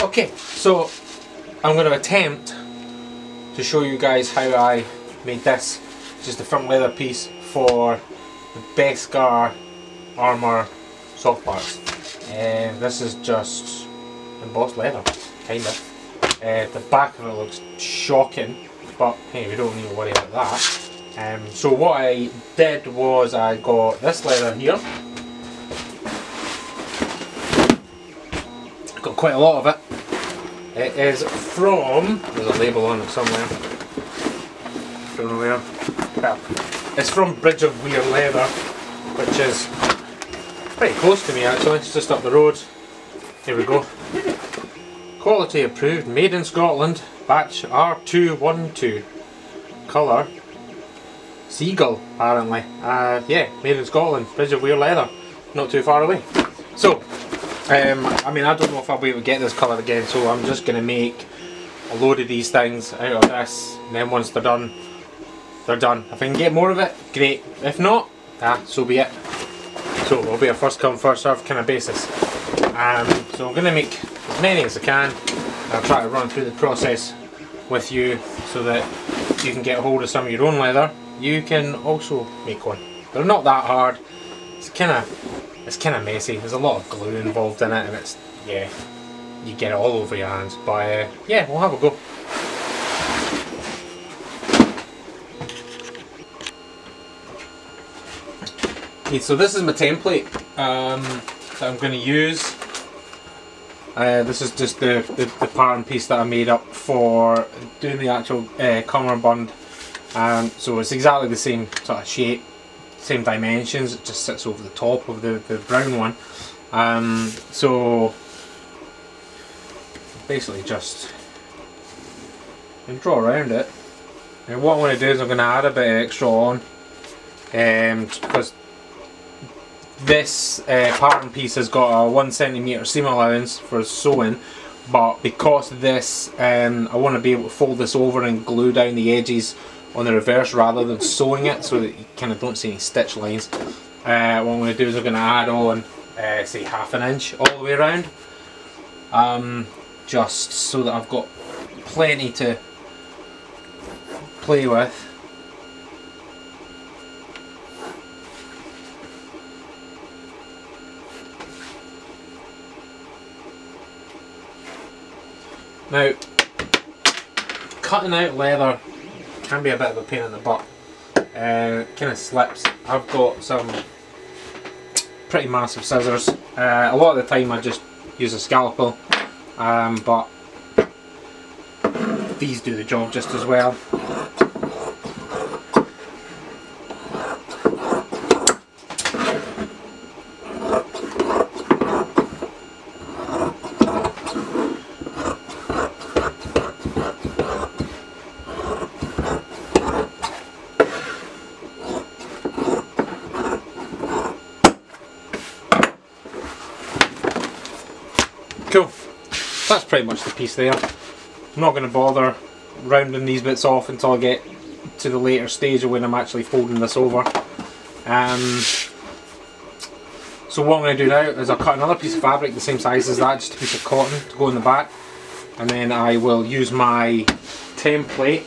Okay, so I'm going to attempt to show you guys how I made this. Just the front leather piece for the Beskar armour soft parts. This is just embossed leather, kind of. The back of it looks shocking, but hey, we don't need to worry about that. So what I did was I got this leather here. Got quite a lot of it. It is from, there's a label on it somewhere, don't know where. Well, it's from Bridge of Weir Leather, which is pretty close to me actually, it's just up the road. Here we go. Quality approved, made in Scotland, batch R212. Colour seagull, apparently. Yeah, made in Scotland, Bridge of Weir Leather, not too far away. So, I mean, I don't know if I'll be able to get this colour again, so I'm just going to make a load of these things out of this, and then once they're done, they're done. If I can get more of it, great. If not, so be it. So it'll be a first come first serve kind of basis. So I'm going to make as many as I can. I'll try to run through the process with you so that you can get hold of some of your own leather. You can also make one. They're not that hard. It's kind of messy. There's a lot of glue involved in it, and it's, yeah, you get it all over your hands. But yeah, we'll have a go. Okay, so this is my template that I'm going to use. This is just the pattern piece that I made up for doing the actual cummerbund. So it's exactly the same sort of shape, same dimensions, it just sits over the top of the brown one. So basically just draw around it. And what I'm going to do is I'm going to add a bit of extra on, because this pattern piece has got a 1 cm seam allowance for sewing, but because this, I want to be able to fold this over and glue down the edges on the reverse rather than sewing it, so that you kind of don't see any stitch lines. What I'm going to do is I'm going to add on say ½ inch all the way around, just so that I've got plenty to play with. Now, cutting out leather can be a bit of a pain in the butt. It kind of slips. I've got some pretty massive scissors. A lot of the time I just use a scalpel, but these do the job just as well. Cool, that's pretty much the piece there. I'm not going to bother rounding these bits off until I get to the later stage of when I'm actually folding this over. So what I'm going to do now is I'll cut another piece of fabric the same size as that, just a piece of cotton to go in the back, and then I will use my template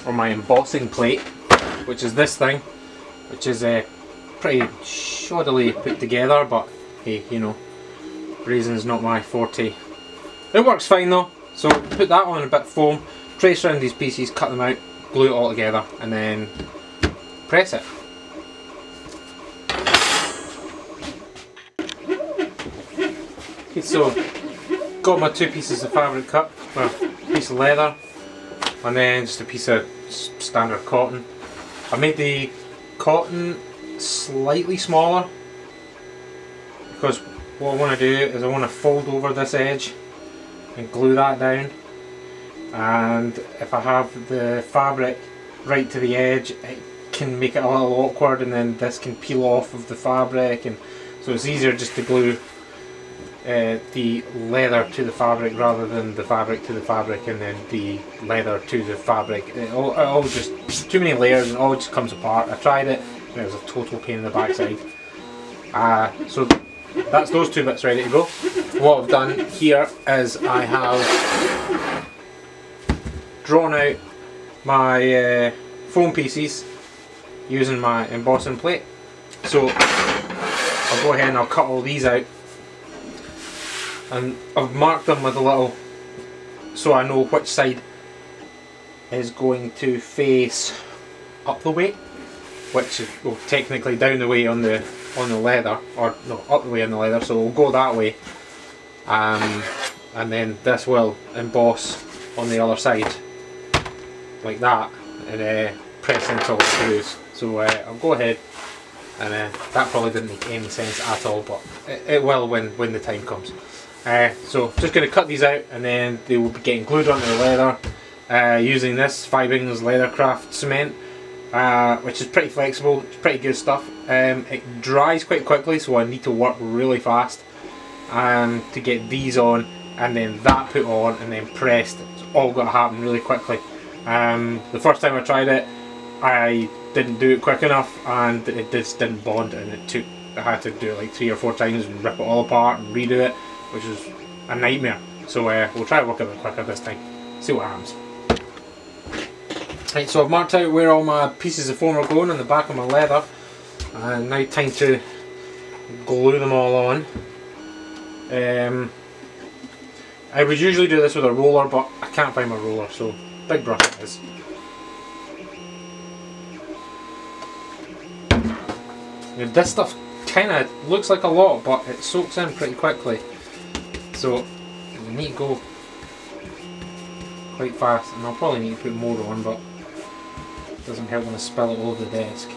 or my embossing plate, which is this thing, which is pretty shoddily put together, but hey, you know, brazen's not my forte. It works fine though. So put that on a bit of foam, trace around these pieces, cut them out, glue it all together, and then press it. Okay, so got my 2 pieces of fabric cut, well, a piece of leather, and then just a piece of standard cotton. I made the cotton slightly smaller because what I want to do is I want to fold over this edge and glue that down, and if I have the fabric right to the edge it can make it a little awkward, and then this can peel off of the fabric, and so it's easier just to glue the leather to the fabric rather than the fabric to the fabric and then the leather to the fabric. It all just, too many layers and it all just comes apart. I tried it, it was a total pain in the backside. So that's those two bits ready to go. What I've done here is I have drawn out my foam pieces using my embossing plate. So I'll go ahead and I'll cut all these out, and I've marked them with a little, so I know which side is going to face up the way, which is, well, technically down the way on the leather, or no, up the way on the leather, so we'll go that way, and then this will emboss on the other side like that, and press into all the screws. So I'll go ahead, and that probably didn't make any sense at all, but it will when the time comes. So just going to cut these out, and then they will be getting glued onto the leather using this 5-inch Leathercraft cement, which is pretty flexible. It's pretty good stuff. It dries quite quickly, so I need to work really fast to get these on, and then that put on, and then pressed. It's all got to happen really quickly. The first time I tried it, I didn't do it quick enough, and it just didn't bond, and I had to do it like 3 or 4 times and rip it all apart and redo it, which was a nightmare. So we'll try to work a bit quicker this time, see what happens. Right, so I've marked out where all my pieces of foam are going on the back of my leather, and now time to glue them all on. I would usually do this with a roller, but I can't find my roller, so big brush it is. Now, this stuff kind of looks like a lot, but it soaks in pretty quickly, so you need to go quite fast, and I'll probably need to put more on, but it doesn't help when I spill it all over the desk.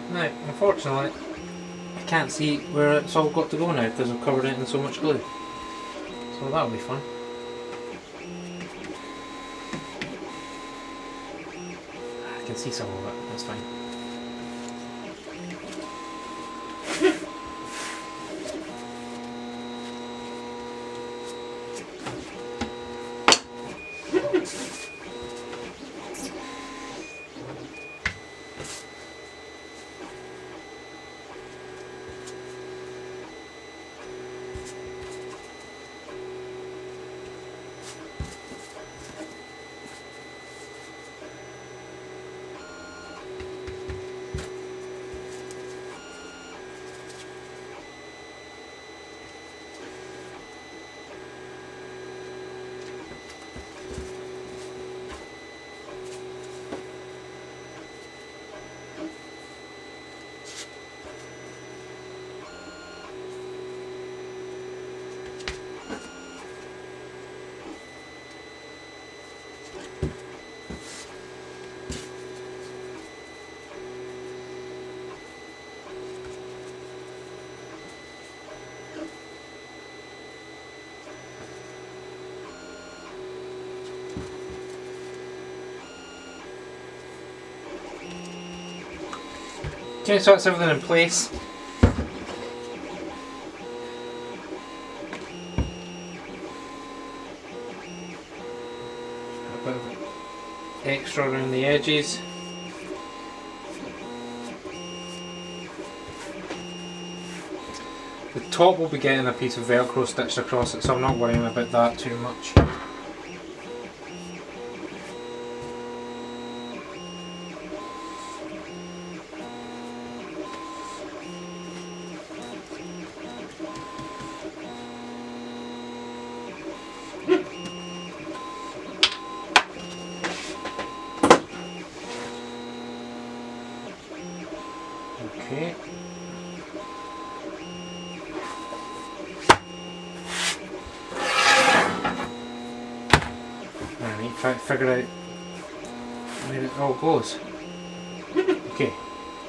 Now, unfortunately, I can't see where it's all got to go now because I've covered it in so much glue. So that'll be fun. I can see some of it, that's fine. Okay, so that's everything in place. A bit of extra around the edges. The top will be getting a piece of Velcro stitched across it, so I'm not worrying about that too much. Okay. need to try to figure out where it all goes. Okay,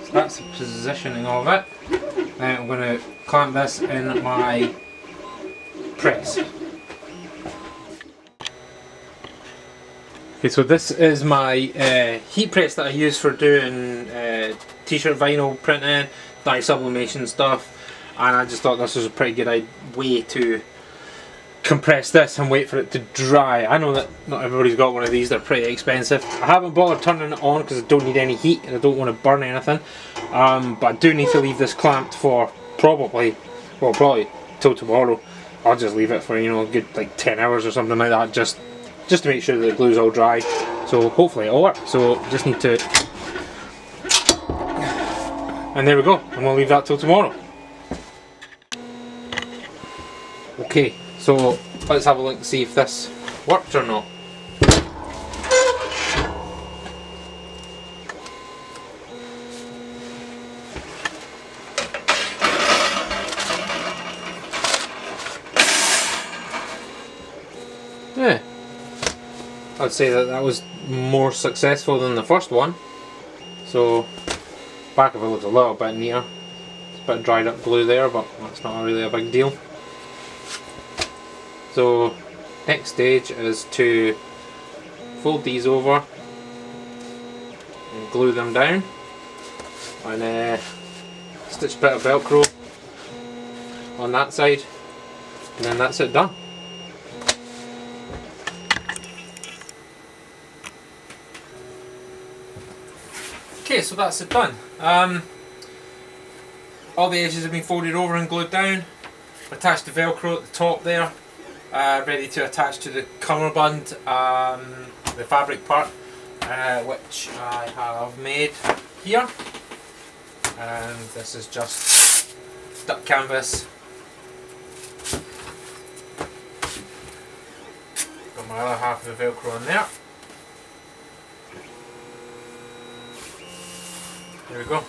so that's the positioning of it. Now I'm going to clamp this in my press. Okay, so this is my heat press that I use for doing t-shirt vinyl printing, like sublimation stuff, and I just thought this was a pretty good way to compress this and wait for it to dry. I know that not everybody's got one of these, they're pretty expensive. I haven't bothered turning it on because I don't need any heat and I don't want to burn anything, but I do need to leave this clamped for probably till tomorrow. I'll just leave it for, you know, a good like 10 hours or something like that, just to make sure that the glue's all dry. So hopefully it'll work. So just need to, and there we go, and we'll leave that till tomorrow. Okay, so let's have a look and see if this worked or not. Yeah, I'd say that was more successful than the first one. So back of it looks a little bit neater. It's a bit of dried up glue there, but that's not really a big deal. So next stage is to fold these over and glue them down, and stitch a bit of Velcro on that side, and then that's it done. Okay, so that's it done. All the edges have been folded over and glued down. Attached the Velcro at the top there, ready to attach to the cummerbund, the fabric part, which I have made here. And this is just duck canvas. Got my other half of the Velcro in there. There we go.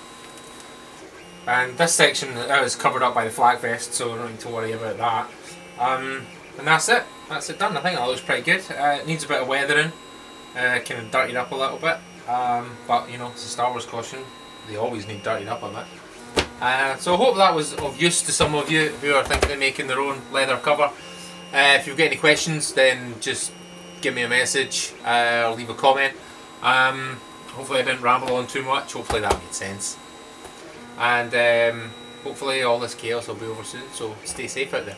And this section is covered up by the flak vest, so don't need to worry about that. And that's it. That's it done. I think that looks pretty good. It needs a bit of weathering, kind of dirtied up a little bit. But you know, it's a Star Wars costume. They always need dirtied up a bit. So I hope that was of use to some of you who are thinking of making their own leather cover. If you've got any questions, then just give me a message or leave a comment. Hopefully I didn't ramble on too much. Hopefully that made sense. And hopefully all this chaos will be over soon, so stay safe out there.